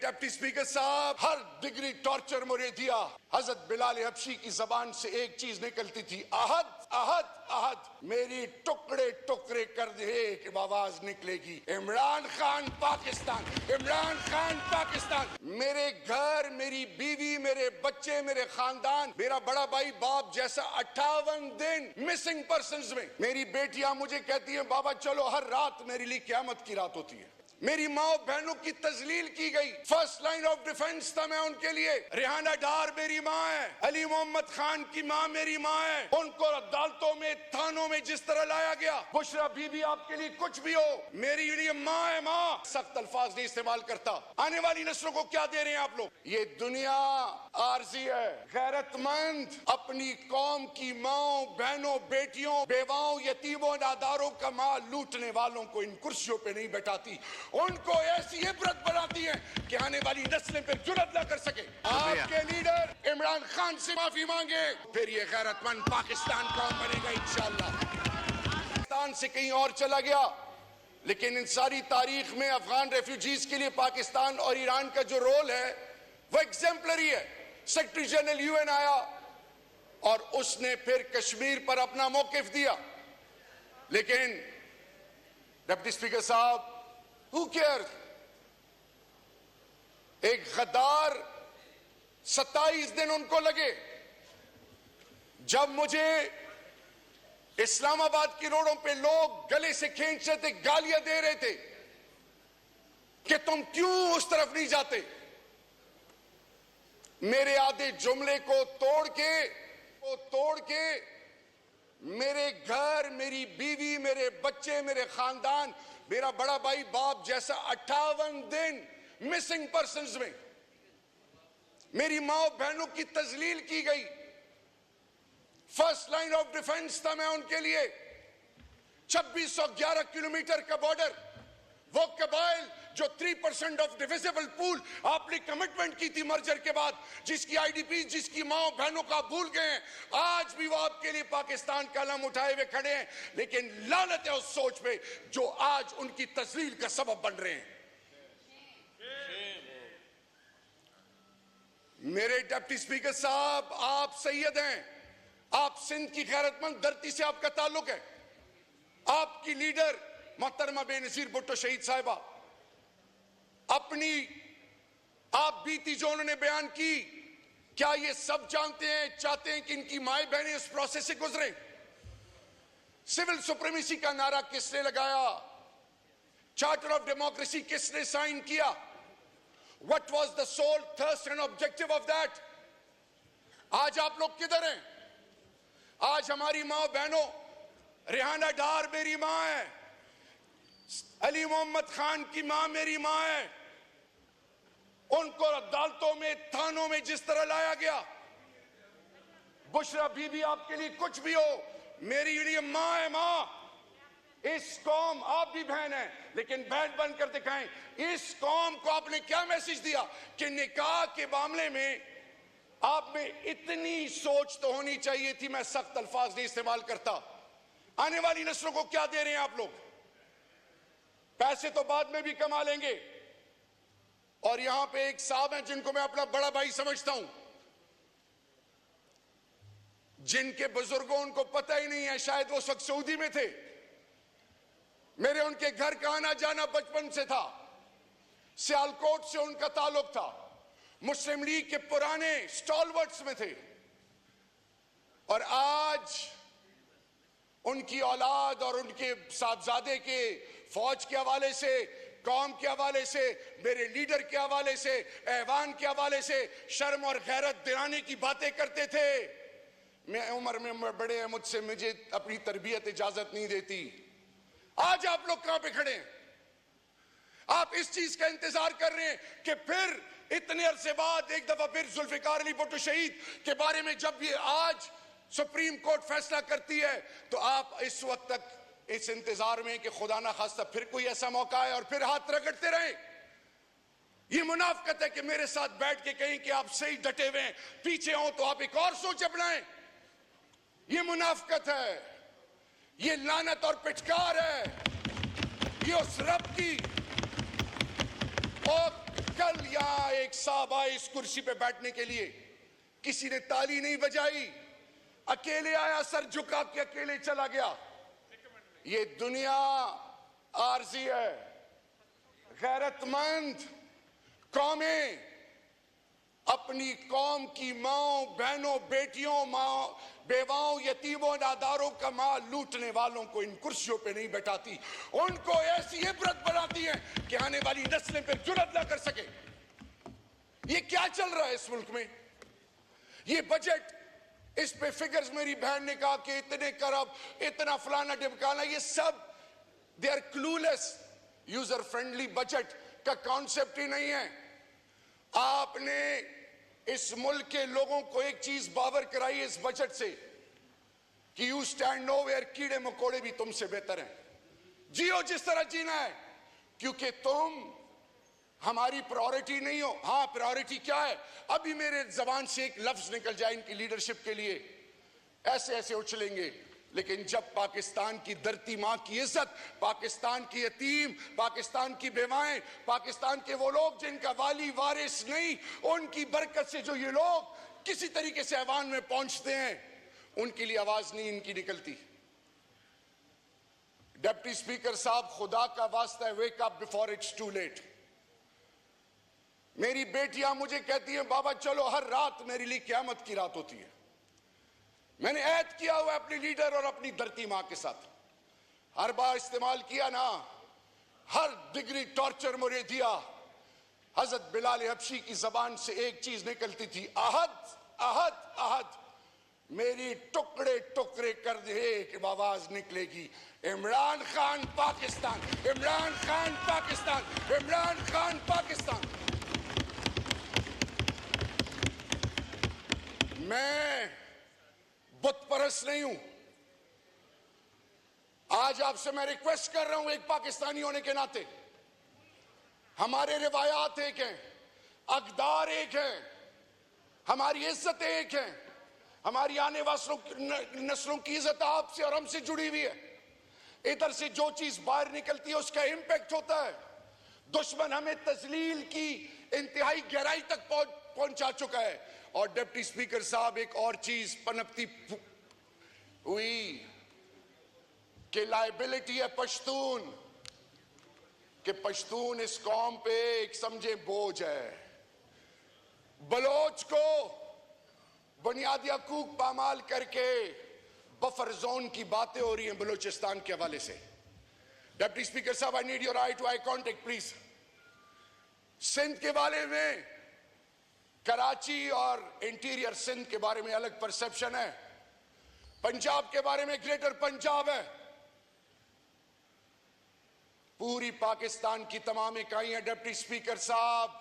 Deputy speaker साहब, हर degree torture मुझे दिया। हजरत बिलाल हबशी की जबान से एक चीज निकलती थी, अहद अहद अहद। मेरी टुकड़े टुकड़े कर दे कि आवाज निकलेगी, इमरान खान पाकिस्तान, इमरान खान पाकिस्तान। मेरे घर, मेरी बीवी, मेरे बच्चे, मेरे खानदान, मेरा बड़ा भाई बाप जैसा 58 दिन मिसिंग पर्सन्स में। मेरी बेटियां मुझे कहती हैं, बाबा चलो, हर रात मेरे लिए क़यामत की रात होती है। मेरी माँ बहनों की तजलील की गई, फर्स्ट लाइन ऑफ डिफेंस था मैं उनके लिए। रेहाना डार मेरी माँ है, अली मोहम्मद खान की माँ मेरी माँ है। उनको अदालतों में, थानों में जिस तरह लाया गया, बुशरा बीबी आपके लिए कुछ भी हो, मेरी लिए माँ है माँ। सख्त अल्फाज नहीं इस्तेमाल करता। आने वाली नस्लों को क्या दे रहे हैं आप लोग? ये दुनिया आरजी है। गैरतमंद अपनी कौम की माओ, बहनों, बेटियों, बेवाओं, यतीमों, नादारों का माल लूटने वालों को इन कुर्सियों पे नहीं बैठाती, उनको ऐसी इबरत बनाती है कि आने वाली नस्लें पर जुर्रत ना कर सके। आपके लीडर इमरान खान से माफी मांगे, फिर ये गैरतमंद पाकिस्तान कौन बनेगा इंशाअल्लाह। पाकिस्तान से कहीं और चला गया, लेकिन इन सारी तारीख में अफगान रेफ्यूजीज के लिए पाकिस्तान और ईरान का जो रोल है वो एग्जेम्पलरी है। सेक्रेटरी जनरल यूएन आया और उसने फिर कश्मीर पर अपना मौकिफ दिया, लेकिन डिप्टी स्पीकर साहब, Who cares? एक गद्दार 27 दिन उनको लगे। जब मुझे इस्लामाबाद की रोडों पे लोग गले से खींच रहे थे, गालियां दे रहे थे कि तुम क्यों उस तरफ नहीं जाते, मेरे आधे जुमले को तोड़ के मेरे घर, मेरी बीवी, मेरे बच्चे, मेरे खानदान, मेरा बड़ा भाई बाप जैसा 58 दिन मिसिंग पर्सन्स में। मेरी माँ बहनों की तजलील की गई, फर्स्ट लाइन ऑफ डिफेंस था मैं उनके लिए। 2611 किलोमीटर का बॉर्डर, वो कबाइल जो 3% ऑफ डिविजिबल पूल आपने कमिटमेंट की थी मर्जर के बाद, जिसकी आईडीपी, जिसकी माँ बहनों का भूल गए हैं, आज भी वो आपके लिए पाकिस्तान का अलम उठाए हुए खड़े हैं। लेकिन लानत है उस सोच पे जो आज उनकी तस्लील का सबब बन रहे हैं। मेरे डिप्टी स्पीकर साहब, आप सैयद हैं, आप सिंध की गैरतमंद धरती से आपका ताल्लुक है। आपकी लीडर मोहतरमा बेनजीर भुट्टो शहीद साहिबा, अपनी आप बीती जो उन्होंने बयान की, क्या ये सब जानते हैं, चाहते हैं कि इनकी माए बहनें इस प्रोसेस से गुजरे? सिविल सुप्रीमेसी का नारा किसने लगाया? चार्टर ऑफ डेमोक्रेसी किसने साइन किया? What was the sole thrust and objective of that? आज आप लोग किधर हैं? आज हमारी माँ बहनों, रेहाना डार मेरी माँ है, अली मोहम्मद खान की माँ मेरी माँ है। उनको अदालतों में, थानों में जिस तरह लाया गया, बुशरा बीबी आपके लिए कुछ भी हो, मेरी लिए माँ है माँ। इस कौम, आप भी बहन है, लेकिन बहन बनकर दिखाएं। इस कौम को आपने क्या मैसेज दिया कि निकाह के मामले में आप में इतनी सोच तो होनी चाहिए थी। मैं सख्त अल्फाज नहीं इस्तेमाल करता। आने वाली नस्लों को क्या दे रहे हैं आप लोग? पैसे तो बाद में भी कमा लेंगे। और यहां पे एक साहब हैं जिनको मैं अपना बड़ा भाई समझता हूं, जिनके बुजुर्गों, उनको पता ही नहीं है, शायद वो उस वक्त सऊदी में थे। मेरे उनके घर का आना जाना बचपन से था। सियालकोट से उनका ताल्लुक था। मुस्लिम लीग के पुराने स्टॉलवर्ट्स में थे। और आज उनकी औलाद और उनके साहबजादे के फौज के हवाले से, कौम के हवाले से, मेरे लीडर के हवाले से, ऐवान के हवाले से शर्म और गैरत दिलाने की बातें करते थे। मैं उम्र में बड़े हैं मुझसे, मुझे अपनी तरबियत इजाजत नहीं देती। आज आप लोग कहां पे खड़े हैं? आप इस चीज का इंतजार कर रहे हैं कि फिर इतने अरसे बाद एक दफा फिर जुल्फिकार अली भुट्टो शहीद के बारे में जब ये आज सुप्रीम कोर्ट फैसला करती है, तो आप इस वक्त तक इस इंतजार में कि खुदा ना खास्ता फिर कोई ऐसा मौका है और फिर हाथ रगड़ते रहे। ये मुनाफकत है कि मेरे साथ बैठ के कहें कि आप सही डटे हुए हैं, पीछे हो तो आप एक और सोच अपनाएं। ये मुनाफकत है, ये लानत और पिटकार है। ये उस रब की, और कल या एक साहब आए इस कुर्सी पे बैठने के लिए, किसी ने ताली नहीं बजाई, अकेले आया, सर झुका के अकेले चला गया। ये दुनिया आरजी है। गैरतमंद कौमें अपनी कौम की माओ, बहनों, बेटियों, माओ, बेवाओं, यतीमों, नादारों का माल लूटने वालों को इन कुर्सियों पे नहीं बैठाती, उनको ऐसी इबरत बनाती है कि आने वाली नस्लें फिर जुर्रत ना कर सके। ये क्या चल रहा है इस मुल्क में? ये बजट, इस पे फिगर्स मेरी बहन ने कहा कि इतने करब, इतना फलाना ढिमकाना, ये सब they are clueless. User friendly budget का कॉन्सेप्ट ही नहीं है। आपने इस मुल्क के लोगों को एक चीज बावर कराई है इस बजट से कि यू स्टैंड नोवेयर, कीड़े मकोड़े भी तुमसे बेहतर हैं, जियो जिस तरह जीना है, क्योंकि तुम हमारी प्रायोरिटी नहीं हो। हां, प्रायोरिटी क्या है? अभी मेरे जबान से एक लफ्ज निकल जाए इनकी लीडरशिप के लिए, ऐसे ऐसे उछलेंगे, लेकिन जब पाकिस्तान की धरती मां की इज्जत, पाकिस्तान की यतीम, पाकिस्तान की बेवाएं, पाकिस्तान के वो लोग जिनका वाली वारिस नहीं, उनकी बरकत से जो ये लोग किसी तरीके से ऐवान में पहुंचते हैं, उनके लिए आवाज नहीं इनकी निकलती। डिप्टी स्पीकर साहब, खुदा का वास्ता है, wake up before it's too late. मेरी बेटियां मुझे कहती हैं, बाबा चलो, हर रात मेरे लिए क़यामत की रात होती है। मैंने ऐद किया हुआ अपने लीडर और अपनी धरती मां के साथ, हर बार इस्तेमाल किया ना, हर डिग्री टॉर्चर मुझे दिया। हजरत बिलाल हबशी की जबान से एक चीज निकलती थी, अहद अहद अहद। मेरी टुकड़े टुकड़े कर दे कि आवाज निकलेगी, इमरान खान पाकिस्तान, इमरान खान पाकिस्तान, इमरान खान पाकिस्तान। मैं बुत परस्त नहीं हूं। आज आपसे मैं रिक्वेस्ट कर रहा हूं, एक पाकिस्तानी होने के नाते, हमारे रिवायात एक हैं, अकदार एक हैं, हमारी इज्जत एक है, हमारी आने वाली नस्लों की इज्जत आपसे और हमसे जुड़ी हुई है। इधर से जो चीज बाहर निकलती है उसका इंपैक्ट होता है। दुश्मन हमें तजलील की इंतहाई गहराई तक पहुंचा चुका है। और डिप्टी स्पीकर साहब, एक और चीज पनपती हुई कि लायबिलिटी है पश्तून, कि पश्तून इस कौम पे एक समझे बोझ है। बलोच को बुनियादी हकूक पामाल करके बफर जोन की बातें हो रही हैं बलूचिस्तान के हवाले से। डिप्टी स्पीकर साहब, I need your eye to eye contact please. Sindh के बारे में, कराची और इंटीरियर सिंध के बारे में अलग परसेप्शन है, पंजाब के बारे में ग्रेटर पंजाब है, पूरी पाकिस्तान की तमाम इकाइयां डिप्टी स्पीकर साहब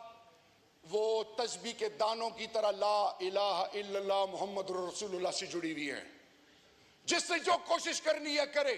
वो तस्बीह के दानों की तरह ला इलाहा इल्लल्लाह मुहम्मद रसूलुल्लाह से जुड़ी हुई हैं। जिससे जो कोशिश करनी है करे।